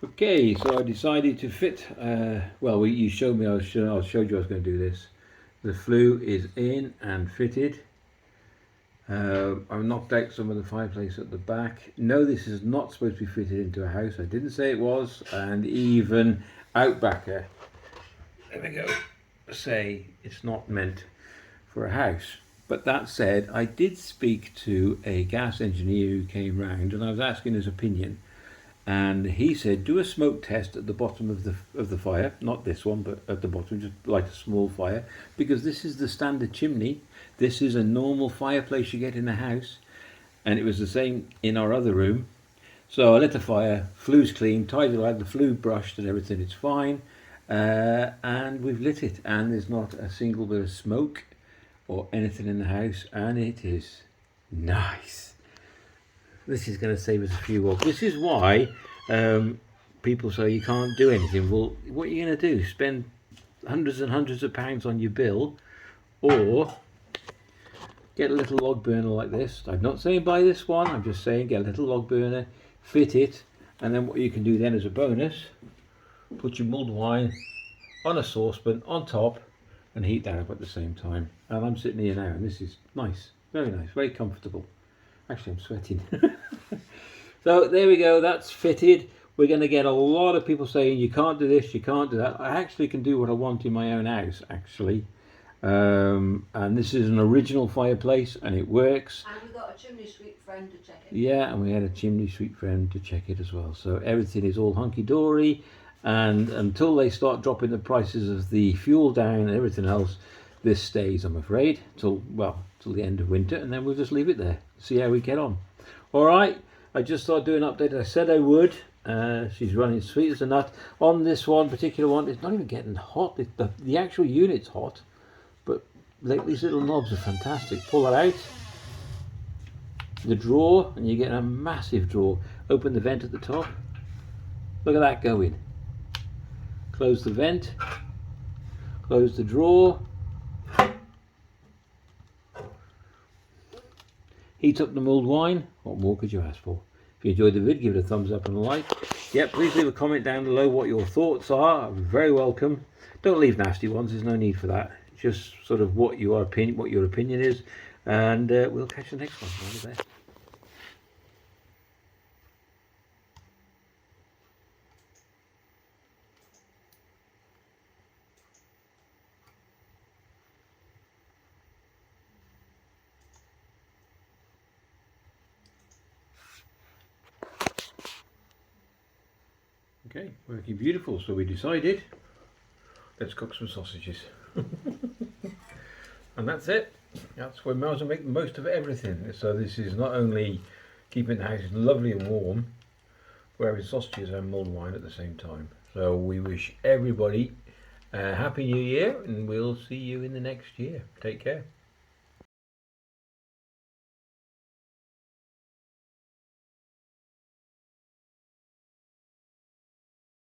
Okay, so I decided to fit, well, you showed me, I showed you I was going to do this. The flue is in and fitted. I've knocked out some of the fireplace at the back. No, this is not supposed to be fitted into a house. I didn't say it was. And even Outbacker, there we go, say it's not meant for a house. But that said, I did speak to a gas engineer who came round and I was asking his opinion. And he said, do a smoke test at the bottom of the fire, not this one, but at the bottom, just like a small fire, because this is the standard chimney. This is a normal fireplace you get in a house, and it was the same in our other room. So I lit the fire, flue's clean, tied it out, the flue brushed and everything, it's fine, and we've lit it, and there's not a single bit of smoke or anything in the house, and it is nice. This is going to save us a few walks. This is why people say you can't do anything. Well, what are you going to do? Spend hundreds and hundreds of pounds on your bill, or get a little log burner like this. I'm not saying buy this one, I'm just saying get a little log burner, fit it, and then what you can do then as a bonus, put your mulled wine on a saucepan on top and heat that up at the same time. And I'm sitting here now and this is nice, very comfortable. Actually, I'm sweating. So there we go, that's fitted. We're going to get a lot of people saying you can't do this, you can't do that. I actually can do what I want in my own house, actually. And this is an original fireplace and it works. And we got a chimney sweep friend to check it. Yeah, and we had a chimney sweep friend to check it as well. So everything is all hunky-dory, and until they start dropping the prices of the fuel down and everything else, this stays, I'm afraid, till the end of winter, and then we'll just leave it there, see how we get on. All right, I just thought I'd do an update. I said I would. She's running sweet as a nut. On this particular one, it's not even getting hot. The actual unit's hot, but these little knobs are fantastic. Pull that out, the drawer, and you get a massive drawer. Open the vent at the top. Look at that going. Close the vent, close the drawer. Heat up the mulled wine. What more could you ask for? If you enjoyed the vid, give it a thumbs up and a like. Yeah, please leave a comment down below what your thoughts are. I'm very welcome. Don't leave nasty ones, there's no need for that. Just sort of what your opinion is, and we'll catch the next one. All the best. Okay, working beautiful. So we decided, let's cook some sausages. And that's it. That's where we might as well make the most of everything. So this is not only keeping the house lovely and warm, we're having sausages and mulled wine at the same time. So we wish everybody a happy new year, and we'll see you in the next year. Take care.